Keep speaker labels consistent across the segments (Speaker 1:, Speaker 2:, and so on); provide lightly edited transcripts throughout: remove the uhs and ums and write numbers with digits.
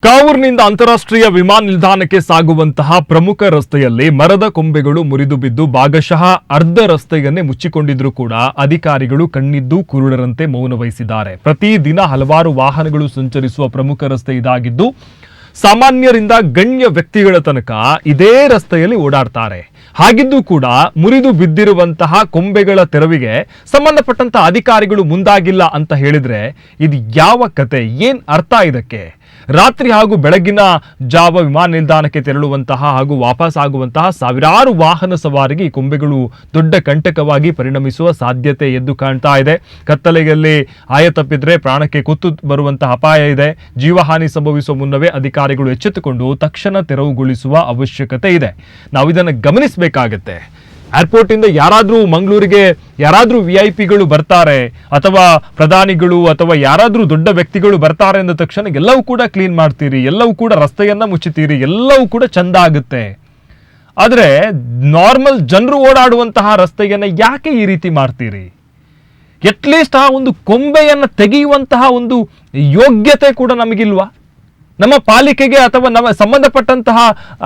Speaker 1: ಕಾವೂರಿನಿಂದ ಅಂತಾರಾಷ್ಟ್ರೀಯ ವಿಮಾನ ನಿಲ್ದಾಣಕ್ಕೆ ಸಾಗುವಂತಹ ಪ್ರಮುಖ ರಸ್ತೆಯಲ್ಲಿ ಮರದ ಕೊಂಬೆಗಳು ಮುರಿದು ಬಿದ್ದು ಭಾಗಶಃ ಅರ್ಧ ರಸ್ತೆಯನ್ನೇ ಮುಚ್ಚಿಕೊಂಡಿದ್ರೂ ಕೂಡ ಅಧಿಕಾರಿಗಳು ಕಣ್ಣಿದ್ದು ಕುರುಡರಂತೆ ಮೌನ ವಹಿಸಿದ್ದಾರೆ. ಪ್ರತಿದಿನ ಹಲವಾರು ವಾಹನಗಳು ಸಂಚರಿಸುವ ಪ್ರಮುಖ ರಸ್ತೆ ಇದಾಗಿದ್ದು ಸಾಮಾನ್ಯರಿಂದ ಗಣ್ಯ ವ್ಯಕ್ತಿಗಳ ತನಕ ಇದೇ ರಸ್ತೆಯಲ್ಲಿ ಓಡಾಡ್ತಾರೆ. ಹಾಗಿದ್ದು ಕೂಡ ಮುರಿದು ಬಿದ್ದಿರುವಂತಹ ಕೊಂಬೆಗಳ ತೆರವಿಗೆ ಸಂಬಂಧಪಟ್ಟಂತಹ ಅಧಿಕಾರಿಗಳು ಮುಂದಾಗಿಲ್ಲ ಅಂತ ಹೇಳಿದ್ರೆ ಇದು ಯಾವ ಕತೆ? ಏನ್ ಅರ್ಥ ಇದಕ್ಕೆ? ರಾತ್ರಿ ಹಾಗೂ ಬೆಳಗಿನ ಜಾವ ವಿಮಾನ ನಿಲ್ದಾಣಕ್ಕೆ ತೆರಳುವಂತಹ ಹಾಗೂ ವಾಪಸ್ ಆಗುವಂತಹ ಸಾವಿರಾರು ವಾಹನ ಸವಾರಿಗೆ ಈ ಕೊಂಬೆಗಳು ದೊಡ್ಡ ಕಂಟಕವಾಗಿ ಪರಿಣಮಿಸುವ ಸಾಧ್ಯತೆ ಎದ್ದು ಕಾಣ್ತಾ ಇದೆ. ಕತ್ತಲೆಯಲ್ಲಿ ಆಯತಪ್ಪಿದ್ರೆ ಪ್ರಾಣಕ್ಕೆ ಕುತ್ತು ಬರುವಂತಹ ಅಪಾಯ ಇದೆ. ಜೀವಹಾನಿ ಸಂಭವಿಸುವ ಮುನ್ನವೇ ಅಧಿಕಾರಿಗಳು ಎಚ್ಚೆತ್ತುಕೊಂಡು ತಕ್ಷಣ ತೆರವುಗೊಳಿಸುವ ಅವಶ್ಯಕತೆ ಇದೆ. ನಾವು ಇದನ್ನು ಗಮನಿಸಬೇಕಾಗತ್ತೆ. ಏರ್ಪೋರ್ಟ್ ಇಂದ ಯಾರಾದ್ರೂ ಮಂಗಳೂರಿಗೆ ಯಾರಾದ್ರೂ ವಿಐಪಿಗಳು ಬರ್ತಾರೆ ಅಥವಾ ಪ್ರಧಾನಿಗಳು ಅಥವಾ ಯಾರಾದ್ರೂ ದೊಡ್ಡ ವ್ಯಕ್ತಿಗಳು ಬರ್ತಾರೆ ಅಂದ ತಕ್ಷಣ ಎಲ್ಲವೂ ಕೂಡ ಕ್ಲೀನ್ ಮಾಡ್ತೀರಿ, ಎಲ್ಲವೂ ಕೂಡ ರಸ್ತೆಯನ್ನ ಮುಚ್ಚುತ್ತೀರಿ, ಎಲ್ಲವೂ ಕೂಡ ಚಂದ ಆಗುತ್ತೆ. ಆದ್ರೆ ನಾರ್ಮಲ್ ಜನರು ಓಡಾಡುವಂತಹ ರಸ್ತೆಯನ್ನ ಯಾಕೆ ಈ ರೀತಿ ಮಾಡ್ತೀರಿ? ಅಟ್ಲೀಸ್ಟ್ ಆ ಒಂದು ಕೊಂಬೆಯನ್ನ ತೆಗೆಯುವಂತಹ ಒಂದು ಯೋಗ್ಯತೆ ಕೂಡ ನಮಗಿಲ್ವಾ? ನಮ್ಮ ಪಾಲಿಕೆಗೆ ಅಥವಾ ನಮ್ಮ ಸಂಬಂಧಪಟ್ಟಂತಹ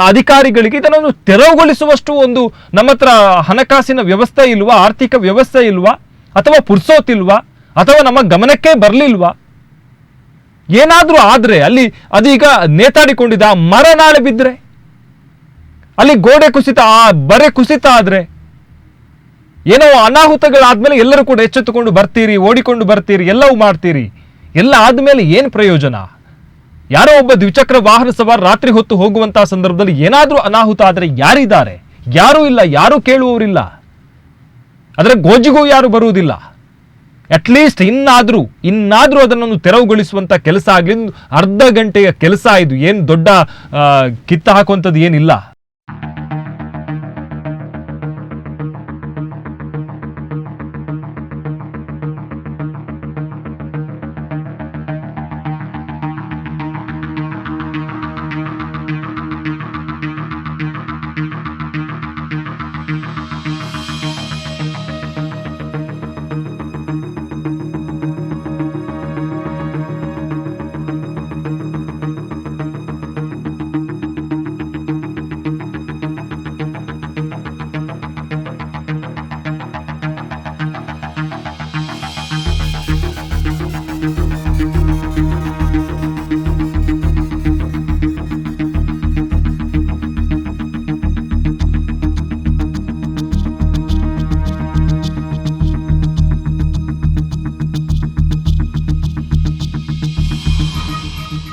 Speaker 1: ಅಧಿಕಾರಿಗಳಿಗೆ ಇದನ್ನು ತೆರವುಗೊಳಿಸುವಷ್ಟು ಒಂದು ನಮ್ಮ ಹತ್ರ ಹಣಕಾಸಿನ ವ್ಯವಸ್ಥೆ ಇಲ್ವಾ? ಆರ್ಥಿಕ ವ್ಯವಸ್ಥೆ ಇಲ್ವಾ? ಅಥವಾ ಪುರ್ಸೋತಿಲ್ವಾ? ಅಥವಾ ನಮ್ಮ ಗಮನಕ್ಕೆ ಬರಲಿಲ್ವಾ? ಏನಾದ್ರೂ ಆದ್ರೆ ಅಲ್ಲಿ ಅದೀಗ ನೇತಾಡಿಕೊಂಡಿದ್ದ ಮರ ನಾಳೆ ಬಿದ್ರೆ, ಅಲ್ಲಿ ಗೋಡೆ ಕುಸಿತ, ಬರೆ ಕುಸಿತ ಆದ್ರೆ, ಏನೋ ಅನಾಹುತಗಳಾದ್ಮೇಲೆ ಎಲ್ಲರೂ ಕೂಡ ಎಚ್ಚೆತ್ತುಕೊಂಡು ಬರ್ತೀರಿ, ಓಡಿಕೊಂಡು ಬರ್ತೀರಿ, ಎಲ್ಲವೂ ಮಾಡ್ತೀರಿ. ಎಲ್ಲ ಆದ್ಮೇಲೆ ಏನ್ ಪ್ರಯೋಜನ? ಯಾರೋ ಒಬ್ಬ ದ್ವಿಚಕ್ರ ವಾಹನ ಸವಾರ ರಾತ್ರಿ ಹೊತ್ತು ಹೋಗುವಂತಹ ಸಂದರ್ಭದಲ್ಲಿ ಏನಾದ್ರೂ ಅನಾಹುತ ಆದರೆ ಯಾರಿದ್ದಾರೆ? ಯಾರೂ ಇಲ್ಲ, ಯಾರೂ ಕೇಳುವವರಿಲ್ಲ, ಅದರ ಗೋಜಿಗೂ ಯಾರು ಬರುವುದಿಲ್ಲ. ಅಟ್ಲೀಸ್ಟ್ ಇನ್ನಾದ್ರೂ ಅದನ್ನು ತೆರವುಗೊಳಿಸುವಂತ ಕೆಲಸ ಆಗ್ಲಿ. ಅರ್ಧ ಗಂಟೆಯ ಕೆಲಸ ಇದು, ಏನು ದೊಡ್ಡ ಕಿತ್ತ ಹಾಕುವಂಥದ್ದು ಏನಿಲ್ಲ.